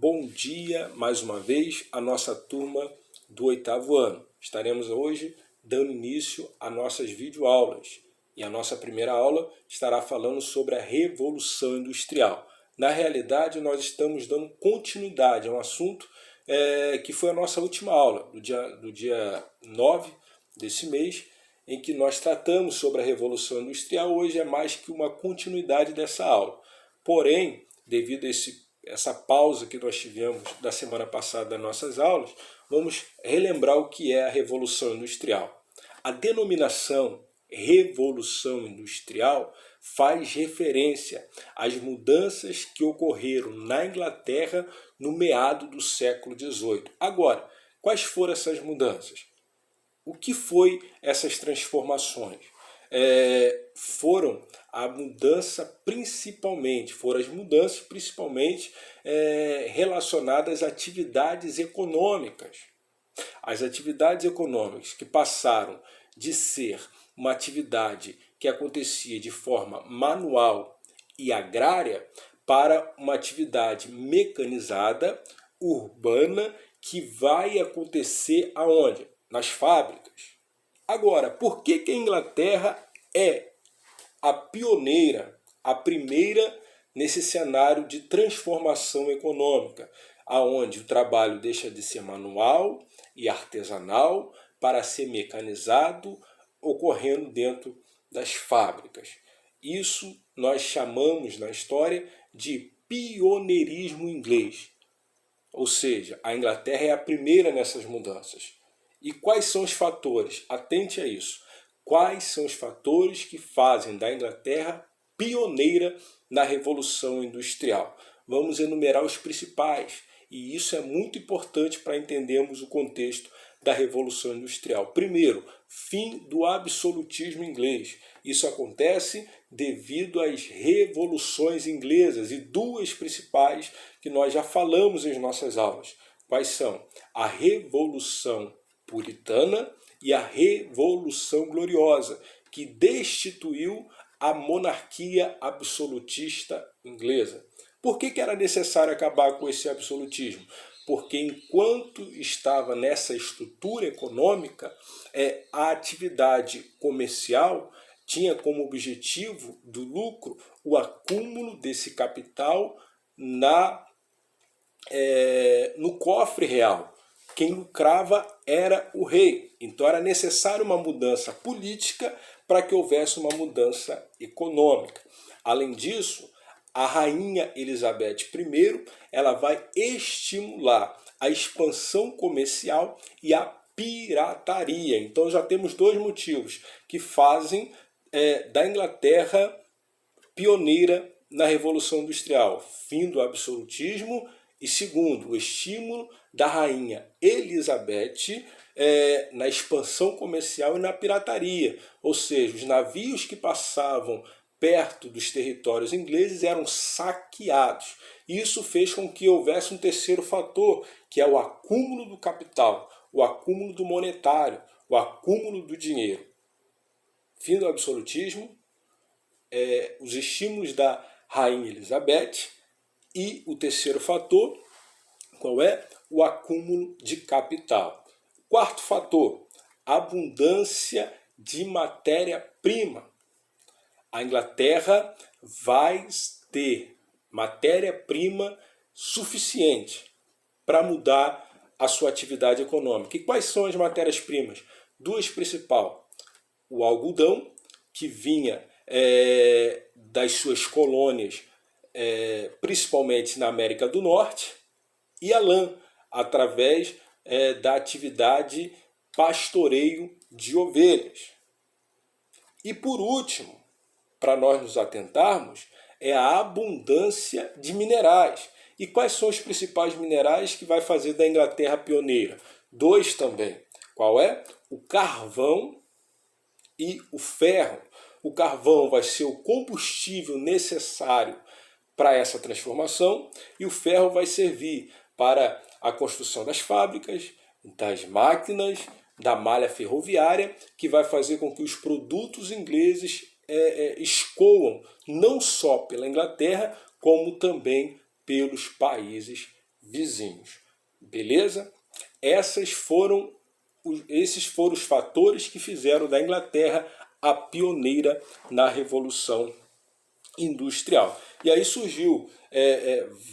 Bom dia, mais uma vez, a nossa turma do 8º ano. Estaremos hoje dando início a nossas videoaulas. E a nossa primeira aula estará falando sobre a Revolução Industrial. Na realidade, nós estamos dando continuidade a um assunto que foi a nossa última aula, do dia 9 desse mês, em que nós tratamos sobre a Revolução Industrial. Hoje é mais que uma continuidade dessa aula. Porém, devido a essa pausa que nós tivemos da semana passada das nossas aulas, vamos relembrar o que é a Revolução Industrial. A denominação Revolução Industrial faz referência às mudanças que ocorreram na Inglaterra no meado do século XVIII. Agora, quais foram essas mudanças? O que foi essas transformações? Foram as mudanças principalmente relacionadas a atividades econômicas. As atividades econômicas que passaram de ser uma atividade que acontecia de forma manual e agrária para uma atividade mecanizada, urbana, que vai acontecer aonde? Nas fábricas. Agora, por que a Inglaterra é a pioneira, a primeira nesse cenário de transformação econômica, aonde o trabalho deixa de ser manual e artesanal para ser mecanizado, ocorrendo dentro das fábricas? Isso nós chamamos na história de pioneirismo inglês. Ou seja, a Inglaterra é a primeira nessas mudanças. E quais são os fatores? Atente a isso. Quais são os fatores que fazem da Inglaterra pioneira na Revolução Industrial? Vamos enumerar os principais. E isso é muito importante para entendermos o contexto da Revolução Industrial. Primeiro, fim do absolutismo inglês. Isso acontece devido às revoluções inglesas e duas principais que nós já falamos em nossas aulas. Quais são? A Revolução Puritana e a Revolução Gloriosa, que destituiu a monarquia absolutista inglesa. Por que era necessário acabar com esse absolutismo? Porque enquanto estava nessa estrutura econômica, a atividade comercial tinha como objetivo do lucro o acúmulo desse capital no cofre real. Quem lucrava era o rei. Então era necessário uma mudança política para que houvesse uma mudança econômica. Além disso, a rainha Elizabeth I ela vai estimular a expansão comercial e a pirataria. Então já temos dois motivos que fazem da Inglaterra pioneira na Revolução Industrial. Fim do absolutismo e segundo, o estímulo da rainha Elizabeth na expansão comercial e na pirataria. Ou seja, os navios que passavam perto dos territórios ingleses eram saqueados. Isso fez com que houvesse um terceiro fator, que é o acúmulo do capital, o acúmulo do monetário, o acúmulo do dinheiro. Fim do absolutismo, os estímulos da rainha Elizabeth e o terceiro fator, qual é? O acúmulo de capital. Quarto fator, abundância de matéria-prima. A Inglaterra vai ter matéria-prima suficiente para mudar a sua atividade econômica. E quais são as matérias-primas? Duas principais. O algodão, que vinha das suas colônias, principalmente na América do Norte, e a lã, através da atividade pastoreio de ovelhas. E por último, para nós nos atentarmos, é a abundância de minerais. E quais são os principais minerais que vai fazer da Inglaterra pioneira? Dois também. Qual é? O carvão e o ferro. O carvão vai ser o combustível necessário para essa transformação e o ferro vai servir para a construção das fábricas, das máquinas, da malha ferroviária, que vai fazer com que os produtos ingleses escoam não só pela Inglaterra, como também pelos países vizinhos. Beleza? Esses foram os fatores que fizeram da Inglaterra a pioneira na Revolução Industrial. E aí surgiu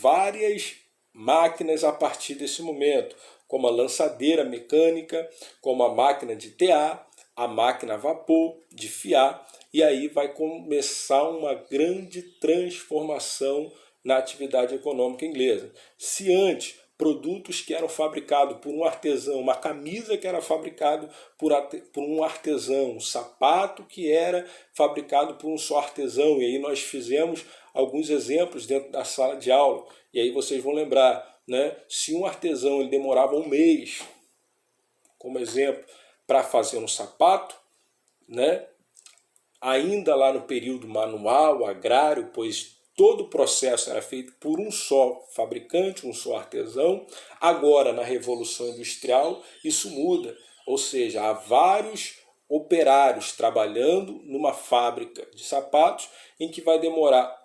várias máquinas a partir desse momento, como a lançadeira mecânica, como a máquina de tear, a máquina a vapor, de fiar, e aí vai começar uma grande transformação na atividade econômica inglesa. Se antes produtos que eram fabricados por um artesão, uma camisa que era fabricada por um artesão, um sapato que era fabricado por um só artesão, e aí nós fizemos alguns exemplos dentro da sala de aula, e aí vocês vão lembrar, né? Se um artesão ele demorava um mês, como exemplo, para fazer um sapato, né? Ainda lá no período manual, agrário, pois todo o processo era feito por um só fabricante, um só artesão. Agora, na Revolução Industrial, isso muda. Ou seja, há vários operários trabalhando numa fábrica de sapatos em que vai demorar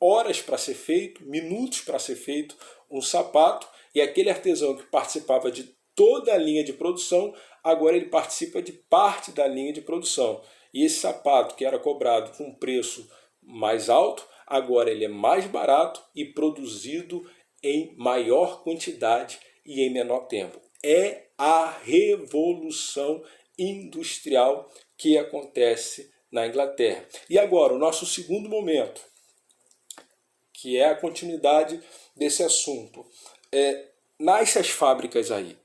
horas para ser feito, minutos para ser feito um sapato, e aquele artesão que participava de toda a linha de produção, agora ele participa de parte da linha de produção. E esse sapato que era cobrado com um preço mais alto, agora ele é mais barato e produzido em maior quantidade e em menor tempo. É a Revolução Industrial que acontece na Inglaterra. E agora, o nosso segundo momento, que é a continuidade desse assunto. Nasce as fábricas aí.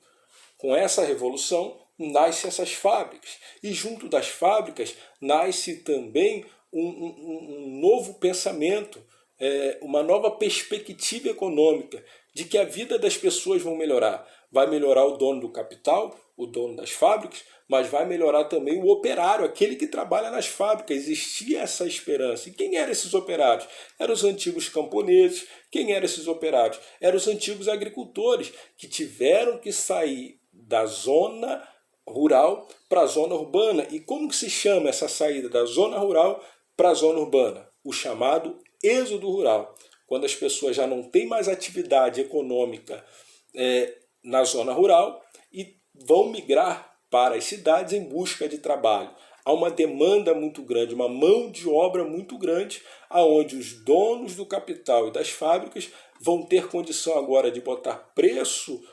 Com essa revolução, nascem essas fábricas. E junto das fábricas, nasce também um novo pensamento, uma nova perspectiva econômica de que a vida das pessoas vão melhorar. Vai melhorar o dono do capital, o dono das fábricas, mas vai melhorar também o operário, aquele que trabalha nas fábricas. Existia essa esperança. E quem eram esses operários? Eram os antigos camponeses. Quem eram esses operários? Eram os antigos agricultores, que tiveram que sair da zona rural para a zona urbana. E como que se chama essa saída da zona rural para a zona urbana? O chamado êxodo rural. Quando as pessoas já não têm mais atividade econômica na zona rural e vão migrar para as cidades em busca de trabalho. Há uma demanda muito grande, uma mão de obra muito grande, aonde os donos do capital e das fábricas vão ter condição agora de botar preço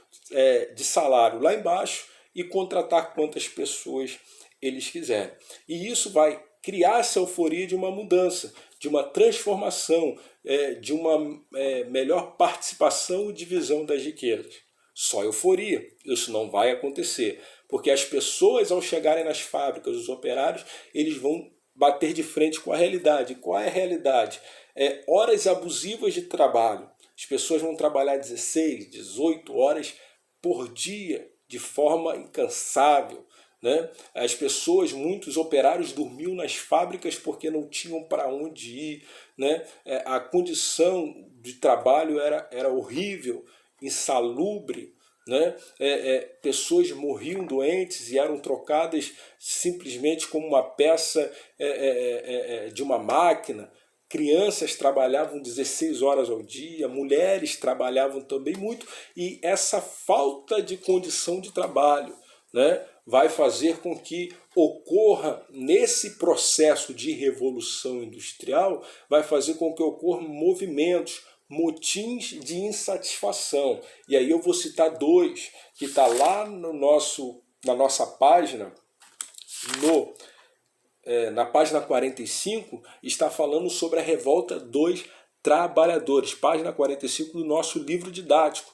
de salário lá embaixo e contratar quantas pessoas eles quiserem. E isso vai criar essa euforia de uma mudança, de uma transformação, de uma melhor participação e divisão das riquezas. Só euforia. Isso não vai acontecer. Porque as pessoas, ao chegarem nas fábricas, os operários, eles vão bater de frente com a realidade. Qual é a realidade? Horas abusivas de trabalho. As pessoas vão trabalhar 16, 18 horas por dia, de forma incansável. Né? As pessoas, muitos operários dormiam nas fábricas porque não tinham para onde ir. Né? A condição de trabalho era horrível, insalubre. Né? Pessoas morriam doentes e eram trocadas simplesmente como uma peça de uma máquina. Crianças trabalhavam 16 horas ao dia, mulheres trabalhavam também muito, e essa falta de condição de trabalho, né, vai fazer com que ocorra, nesse processo de revolução industrial, vai fazer com que ocorram movimentos, motins de insatisfação. E aí eu vou citar dois, que está lá na nossa página, na página 45, está falando sobre a revolta dos trabalhadores. Página 45 do nosso livro didático.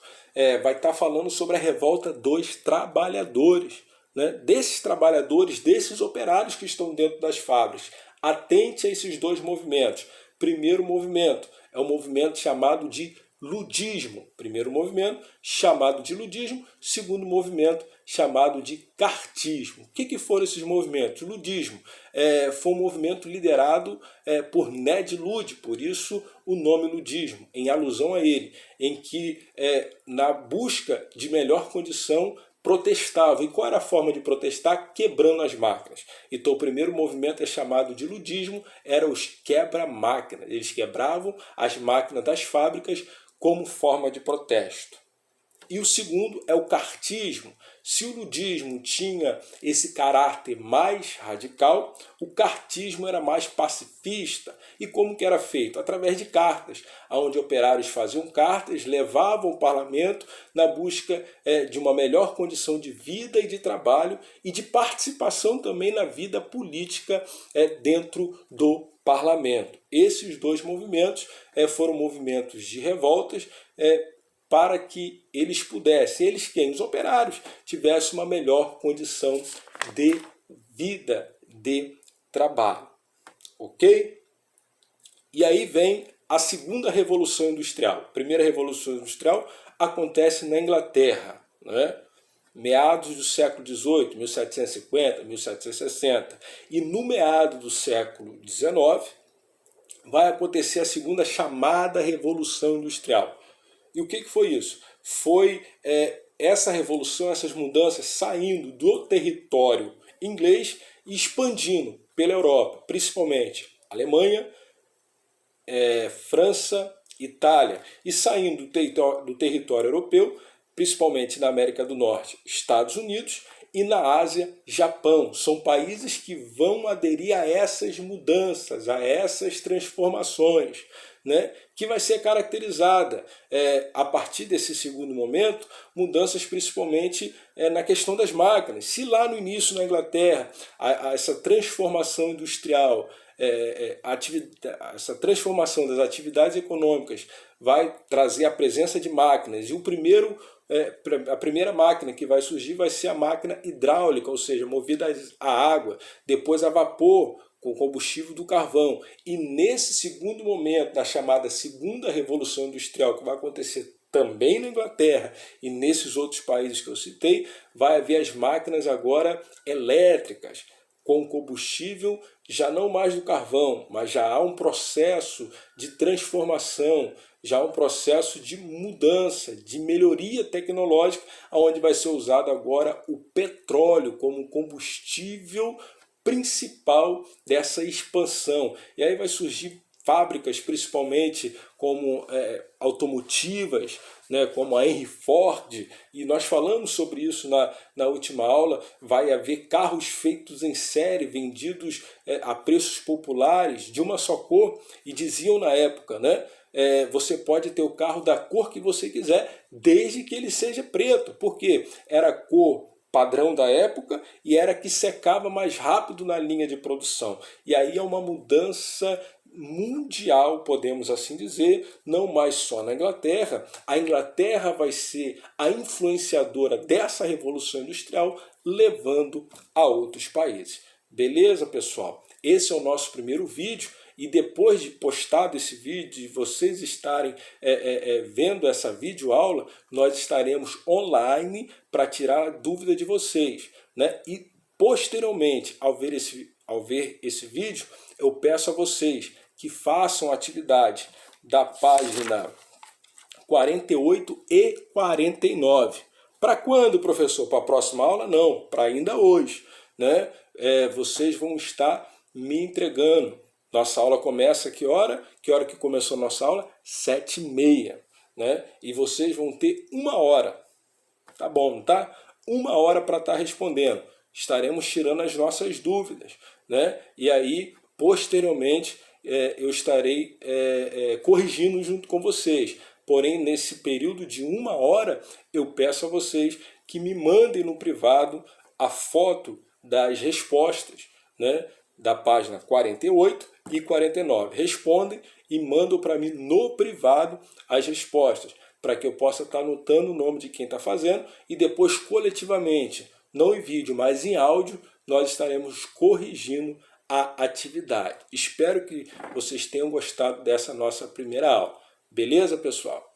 Vai estar falando sobre a revolta dos trabalhadores. Né? Desses trabalhadores, desses operários que estão dentro das fábricas. Atente a esses dois movimentos. Primeiro movimento é o movimento chamado de ludismo. Primeiro movimento chamado de ludismo. Segundo movimento chamado de cartismo. O que foram esses movimentos? Ludismo foi um movimento liderado por Ned Ludd, por isso o nome ludismo, em alusão a ele, em que na busca de melhor condição protestavam. E qual era a forma de protestar? Quebrando as máquinas. Então o primeiro movimento é chamado de ludismo, eram os quebra-máquinas. Eles quebravam as máquinas das fábricas como forma de protesto. E o segundo é o kartismo. Se o ludismo tinha esse caráter mais radical, o kartismo era mais pacifista. E como que era feito? Através de cartas, onde operários faziam cartas, levavam ao parlamento na busca de uma melhor condição de vida e de trabalho e de participação também na vida política dentro do parlamento. Esses dois movimentos foram movimentos de revoltas para que eles pudessem, eles quem? Os operários, tivessem uma melhor condição de vida, de trabalho. Ok? E aí vem a segunda Revolução Industrial. A primeira Revolução Industrial acontece na Inglaterra, né? Meados do século XVIII, 1750, 1760. E no meado do século XIX vai acontecer a segunda chamada Revolução Industrial. E o que foi isso? Foi essa revolução, essas mudanças saindo do território inglês e expandindo pela Europa, principalmente Alemanha, França, Itália, e saindo do território europeu, principalmente na América do Norte, Estados Unidos, e na Ásia, Japão. São países que vão aderir a essas mudanças, a essas transformações, né? Que vai ser caracterizada, a partir desse segundo momento, mudanças principalmente na questão das máquinas. Se lá no início na Inglaterra, essa transformação industrial, essa transformação das atividades econômicas vai trazer a presença de máquinas, e a primeira máquina que vai surgir vai ser a máquina hidráulica, ou seja, movida a água, depois a vapor, com combustível do carvão. E nesse segundo momento, da chamada segunda Revolução Industrial, que vai acontecer também na Inglaterra e nesses outros países que eu citei, vai haver as máquinas agora elétricas, com combustível já não mais do carvão, mas já há um processo de transformação, já há um processo de mudança, de melhoria tecnológica, onde vai ser usado agora o petróleo como combustível principal dessa expansão. E aí vai surgir fábricas, principalmente como automotivas, né, como a Henry Ford, e nós falamos sobre isso na última aula. Vai haver carros feitos em série, vendidos a preços populares, de uma só cor, e diziam na época, né, você pode ter o carro da cor que você quiser, desde que ele seja preto, porque era a cor padrão da época e era que secava mais rápido na linha de produção. E aí é uma mudança mundial, podemos assim dizer, não mais só na Inglaterra. A Inglaterra vai ser a influenciadora dessa Revolução Industrial, levando a outros países. Beleza, pessoal? Esse é o nosso primeiro vídeo. E depois de postado esse vídeo, de vocês estarem vendo essa videoaula, nós estaremos online para tirar a dúvida de vocês, né? E posteriormente, ao ver esse vídeo, eu peço a vocês que façam a atividade da página 48 e 49. Para quando, professor? Para a próxima aula? Não, para ainda hoje, né? Vocês vão estar me entregando. Nossa aula começa que hora? Que hora que começou a nossa aula? 7h30, né? E vocês vão ter 1 hora, tá bom, não tá? 1 hora para estar respondendo. Estaremos tirando as nossas dúvidas, né? E aí, posteriormente, eu estarei corrigindo junto com vocês. Porém, nesse período de 1 hora, eu peço a vocês que me mandem no privado a foto das respostas, né, da página 48 e 49. Respondem e mandam para mim no privado as respostas, para que eu possa estar anotando o nome de quem está fazendo, e depois coletivamente, não em vídeo, mas em áudio, nós estaremos corrigindo a atividade. Espero que vocês tenham gostado dessa nossa primeira aula. Beleza, pessoal?